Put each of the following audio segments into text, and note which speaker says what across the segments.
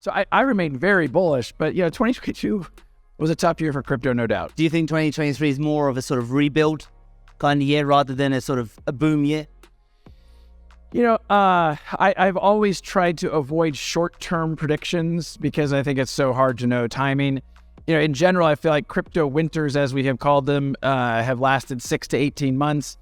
Speaker 1: So I remain very bullish, but 2022 was a tough year for crypto, no doubt.
Speaker 2: Do you think 2023 is more of a sort of rebuild kind of year rather than a sort of a boom year?
Speaker 1: I've always tried to avoid short-term predictions because I think it's so hard to know timing. In general, I feel like crypto winters, as we have called them, have lasted 6 to 18 months.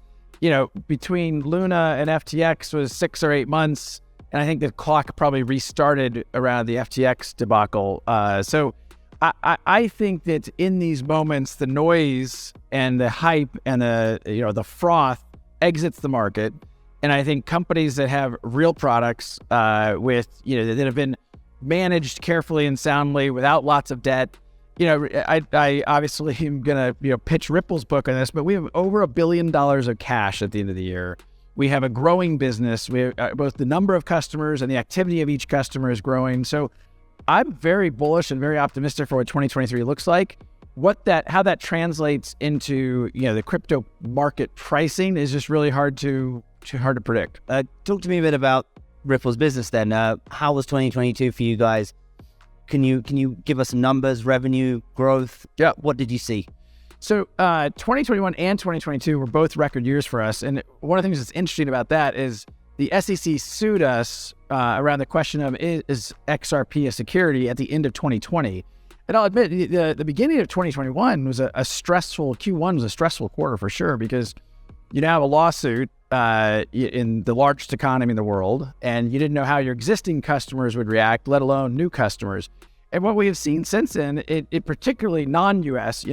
Speaker 1: Between Luna and FTX was 6 or 8 months. And I think the clock probably restarted around the FTX debacle. So I think that in these moments, the noise and the hype and the froth exits the market. And I think companies that have real products that have been managed carefully and soundly without lots of debt. I obviously am going to pitch Ripple's book on this, but we have over $1 billion of cash at the end of the year. We have a growing business. We have, both the number of customers and the activity of each customer is growing. So I'm very bullish and very optimistic for what 2023 looks like. How that translates into the crypto market pricing is just really hard to predict.
Speaker 2: Talk to me a bit about Ripple's business then. How was 2022 for you guys? Can you give us some numbers, revenue, growth?
Speaker 1: Yeah.
Speaker 2: What did you see?
Speaker 1: So 2021 and 2022 were both record years for us. And one of the things that's interesting about that is the SEC sued us around the question of, is XRP a security at the end of 2020? And I'll admit, the beginning of 2021 was a stressful, Q1 was a stressful quarter for sure, because you now have a lawsuit in the largest economy in the world, and you didn't know how your existing customers would react, let alone new customers. And what we have seen since then, it particularly non-US,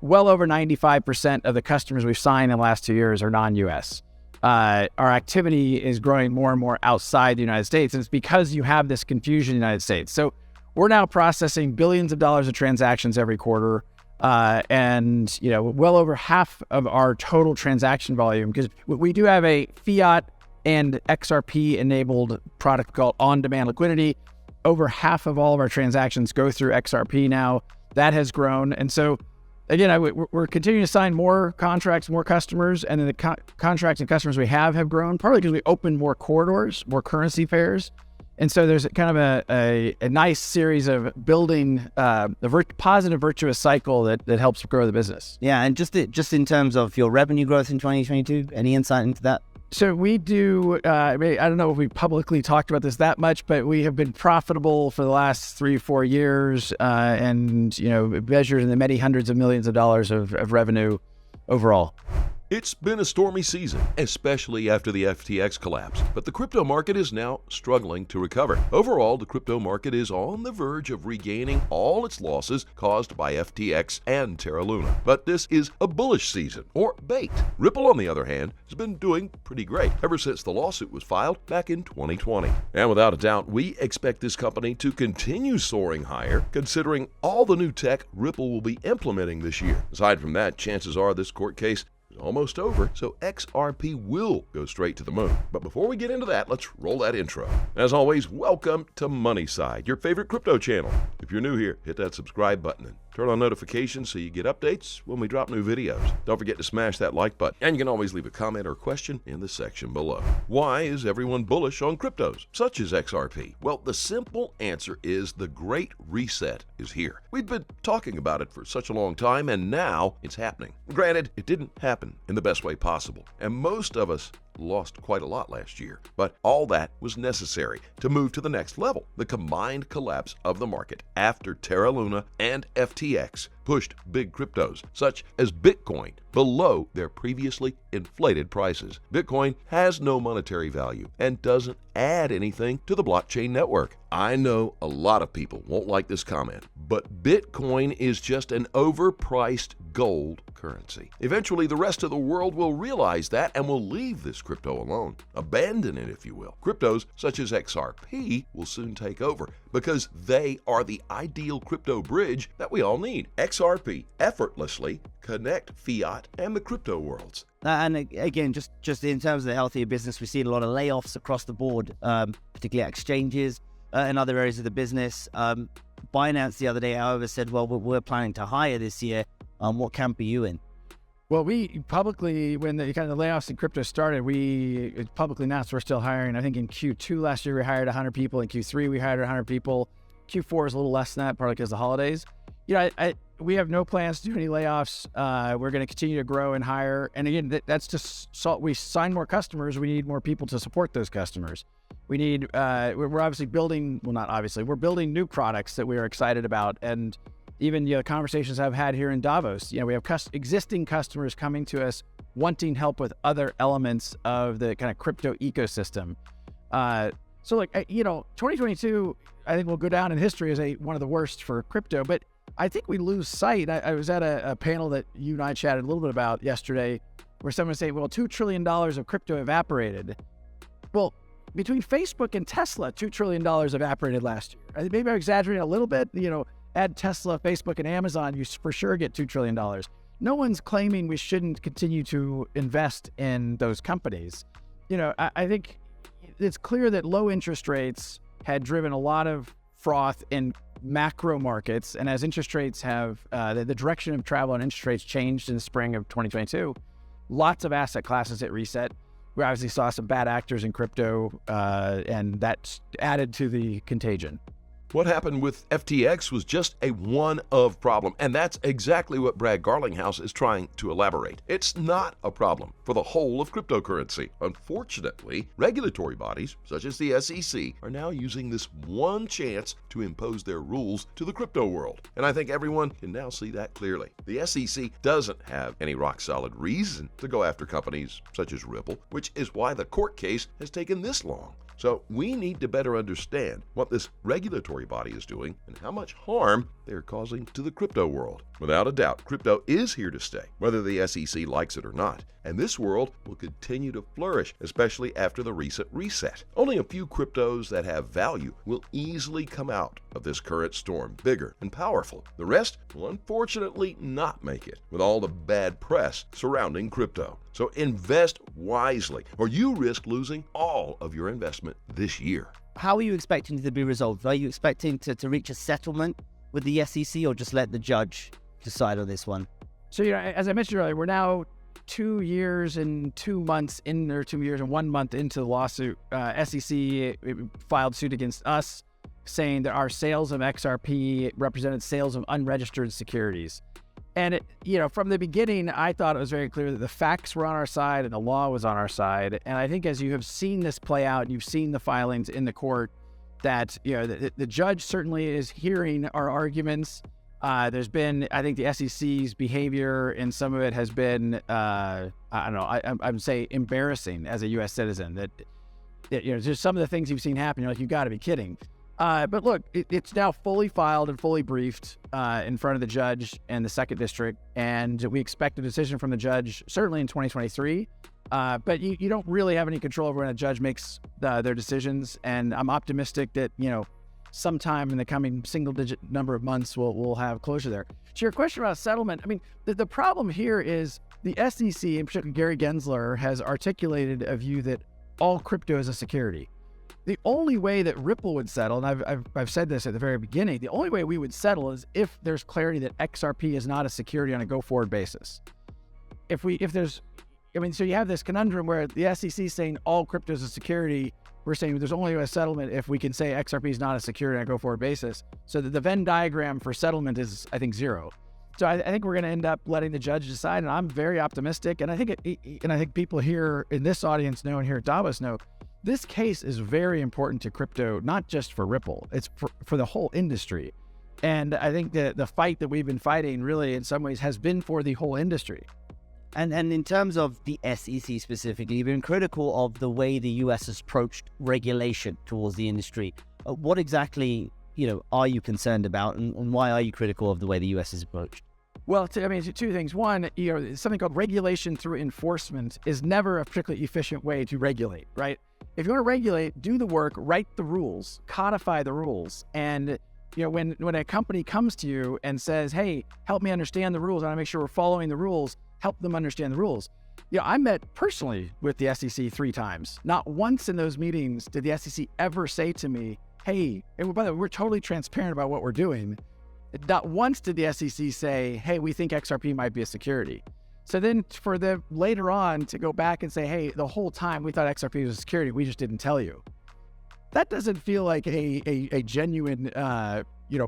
Speaker 1: well over 95% of the customers we've signed in the last 2 years are non-US. Our activity is growing more and more outside the United States, and it's because you have this confusion in the United States. So we're now processing billions of dollars of transactions every quarter, and well over half of our total transaction volume, because we do have a fiat and XRP enabled product called on-demand liquidity. Over half of all of our transactions go through XRP now. That has grown, and so again, we're continuing to sign more contracts, more customers, and then the contracts and customers we have grown, partly because we opened more corridors, more currency pairs. And so there's kind of a nice series of building the positive virtuous cycle that helps grow the business.
Speaker 2: Yeah, and just in terms of your revenue growth in 2022, any insight into that?
Speaker 1: So we do, I don't know if we publicly talked about this that much, but we have been profitable for the last 3-4 years, and measured in the many hundreds of millions of dollars of revenue overall.
Speaker 3: It's been a stormy season, especially after the FTX collapse, but the crypto market is now struggling to recover. Overall, the crypto market is on the verge of regaining all its losses caused by FTX and Terra Luna. But this is a bullish season, or bait. Ripple, on the other hand, has been doing pretty great ever since the lawsuit was filed back in 2020. And without a doubt, we expect this company to continue soaring higher, considering all the new tech Ripple will be implementing this year. Aside from that, chances are this court case is almost over, so XRP will go straight to the moon. But before we get into that, let's roll that intro. As always, welcome to Moneyside, your favorite crypto channel. If you're new here, hit that subscribe button and turn on notifications so you get updates when we drop new videos. Don't forget to smash that like button, and you can always leave a comment or question in the section below. Why is everyone bullish on cryptos, such as XRP? Well, the simple answer is the Great Reset is here. We've been talking about it for such a long time, and now it's happening. Granted, it didn't happen in the best way possible, and most of us lost quite a lot last year, but all that was necessary to move to the next level. The combined collapse of the market after Terra Luna and FTX pushed big cryptos, such as Bitcoin, below their previously inflated prices. Bitcoin has no monetary value and doesn't add anything to the blockchain network. I know a lot of people won't like this comment, but Bitcoin is just an overpriced gold currency. Eventually, the rest of the world will realize that and will leave this crypto alone. Abandon it, if you will. Cryptos such as XRP will soon take over because they are the ideal crypto bridge that we all need. XRP effortlessly connect fiat and the crypto worlds.
Speaker 2: And again, just in terms of the healthier business, we've seen a lot of layoffs across the board, particularly at exchanges and other areas of the business. Binance the other day, however, said, well, we're planning to hire this year. What camp are you in?
Speaker 1: Well, we publicly, when the kind of layoffs in crypto started, we publicly announced we're still hiring. I think in Q2 last year, we hired 100 people. In Q3, we hired 100 people. Q4 is a little less than that, partly because of the holidays. We have no plans to do any layoffs. We're going to continue to grow and hire. And again, that's just we sign more customers. We need more people to support those customers. We need, we're obviously building, well, not obviously, we're building new products that we are excited about. And even, conversations I've had here in Davos, we have existing customers coming to us wanting help with other elements of the kind of crypto ecosystem. So 2022, I think will go down in history as one of the worst for crypto, but I think we lose sight. I was at a panel that you and I chatted a little bit about yesterday, where someone was saying, well, $2 trillion of crypto evaporated. Well, between Facebook and Tesla, $2 trillion evaporated last year. I think maybe I'm exaggerating a little bit. Add Tesla, Facebook, and Amazon, you for sure get $2 trillion. No one's claiming we shouldn't continue to invest in those companies. I think it's clear that low interest rates had driven a lot of froth in macro markets. And as interest rates have, the direction of travel on interest rates changed in the spring of 2022, lots of asset classes hit reset. We obviously saw some bad actors in crypto, and that added to the contagion.
Speaker 3: What happened with FTX was just a one-of problem, and that's exactly what Brad Garlinghouse is trying to elaborate. It's not a problem for the whole of cryptocurrency. Unfortunately, regulatory bodies, such as the SEC, are now using this one chance to impose their rules to the crypto world. And I think everyone can now see that clearly. The SEC doesn't have any rock-solid reason to go after companies such as Ripple, which is why the court case has taken this long. So we need to better understand what this regulatory body is doing and how much harm they're causing to the crypto world. Without a doubt, crypto is here to stay, whether the SEC likes it or not. And this world will continue to flourish, especially after the recent reset. Only a few cryptos that have value will easily come out of this current storm bigger and powerful. The rest will unfortunately not make it, with all the bad press surrounding crypto. So invest wisely, or you risk losing all of your investment this year.
Speaker 2: How are you expecting it to be resolved? Are you expecting to reach a settlement with the SEC, or just let the judge decide on this one?
Speaker 1: So, as I mentioned earlier, we're now 2 years and 2 months in, or 2 years and 1 month into the lawsuit. SEC filed suit against us, saying that our sales of XRP represented sales of unregistered securities. And from the beginning, I thought it was very clear that the facts were on our side and the law was on our side. And I think as you have seen this play out, you've seen the filings in the court, that the judge certainly is hearing our arguments. There's been, I think, the SEC's behavior, and some of it has been, I would say embarrassing as a U.S. citizen. That just some of the things you've seen happen, you're like, you got to be kidding. But look, it's now fully filed and fully briefed in front of the judge and the second district, and we expect a decision from the judge certainly in 2023. But you don't really have any control over when a judge makes their decisions, and I'm optimistic that sometime in the coming single-digit number of months we'll have closure there. To your question about settlement, I mean, the problem here is the SEC, in particular Gary Gensler, has articulated a view that all crypto is a security. The only way that Ripple would settle, and I've said this at the very beginning, the only way we would settle is if there's clarity that XRP is not a security on a go-forward basis. So you have this conundrum where the SEC is saying all crypto is a security. We're saying there's only a settlement if we can say XRP is not a security on a go-forward basis. So the Venn diagram for settlement is, I think, zero. So I think we're going to end up letting the judge decide, and I'm very optimistic. And I think people here in this audience know, and here at Davos know, this case is very important to crypto, not just for Ripple. It's for the whole industry. And I think that the fight that we've been fighting really in some ways has been for the whole industry.
Speaker 2: And in terms of the SEC specifically, you've been critical of the way the US has approached regulation towards the industry. What exactly, are you concerned about, and why are you critical of the way the US has approached?
Speaker 1: Well, two things. One, something called regulation through enforcement is never a particularly efficient way to regulate, right? If you want to regulate, do the work, write the rules, codify the rules. And when a company comes to you and says, hey, help me understand the rules, I want to make sure we're following the rules, help them understand the rules. I met personally with the SEC 3 times. Not once in those meetings did the SEC ever say to me, hey, and by the way, we're totally transparent about what we're doing. Not once did the SEC say, hey, we think XRP might be a security. So then for them later on to go back and say, hey, the whole time we thought XRP was a security, we just didn't tell you. that doesn't feel like a genuine,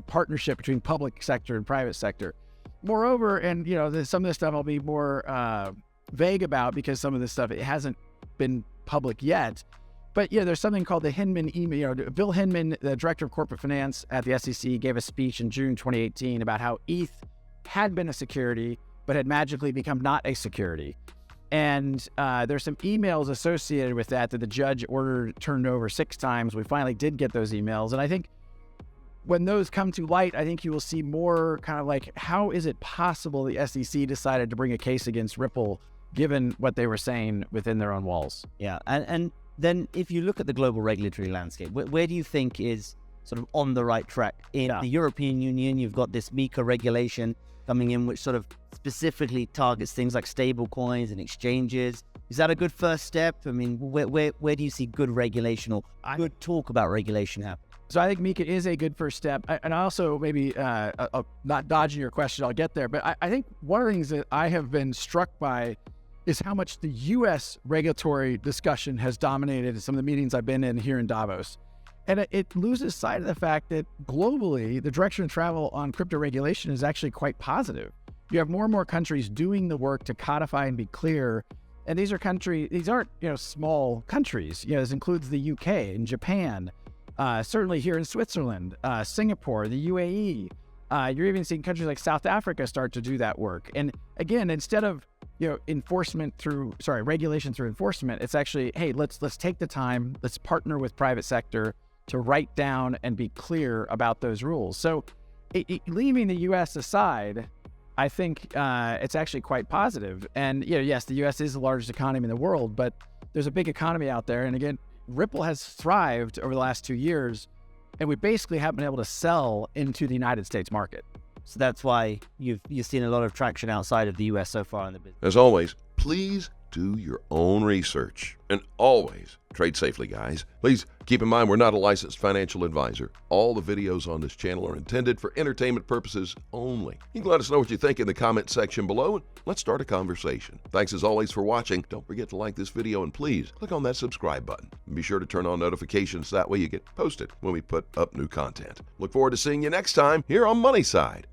Speaker 1: partnership between public sector and private sector. Moreover, and some of this stuff I'll be more vague about because some of this stuff, it hasn't been public yet. But there's something called the Hinman email. Bill Hinman, the director of corporate finance at the SEC, gave a speech in June 2018 about how ETH had been a security, but had magically become not a security. And there's some emails associated with that the judge turned over 6 times. We finally did get those emails. And I think when those come to light, I think you will see more kind of like, how is it possible the SEC decided to bring a case against Ripple, given what they were saying within their own walls?
Speaker 2: Yeah, and then if you look at the global regulatory landscape, where do you think is sort of on the right track? In the European Union, you've got this MiCA regulation coming in, which sort of specifically targets things like stable coins and exchanges. Is that a good first step? I mean, where do you see good regulation or good talk about regulation happen?
Speaker 1: So I think MiCA is a good first step. And I also, maybe not dodging your question, I'll get there, but I think one of the things that I have been struck by is how much the U.S. regulatory discussion has dominated some of the meetings I've been in here in Davos. And it loses sight of the fact that globally, the direction of travel on crypto regulation is actually quite positive. You have more and more countries doing the work to codify and be clear. And these aren't small countries. This includes the UK and Japan, certainly here in Switzerland, Singapore, the UAE. You're even seeing countries like South Africa start to do that work. And again, instead of regulation through enforcement, it's actually, hey, let's take the time, let's partner with private sector to write down and be clear about those rules. So leaving the U.S. aside, I think it's actually quite positive. And yes, the U.S. is the largest economy in the world, but there's a big economy out there. And again, Ripple has thrived over the last 2 years, and we basically haven't been able to sell into the United States market.
Speaker 2: So that's why you've seen a lot of traction outside of the U.S. so far in the business.
Speaker 3: As always, please do your own research. And always trade safely, guys. Please keep in mind we're not a licensed financial advisor. All the videos on this channel are intended for entertainment purposes only. You can let us know what you think in the comment section below, and let's start a conversation. Thanks as always for watching. Don't forget to like this video, and please click on that subscribe button. And be sure to turn on notifications, that way you get posted when we put up new content. Look forward to seeing you next time here on Money Side.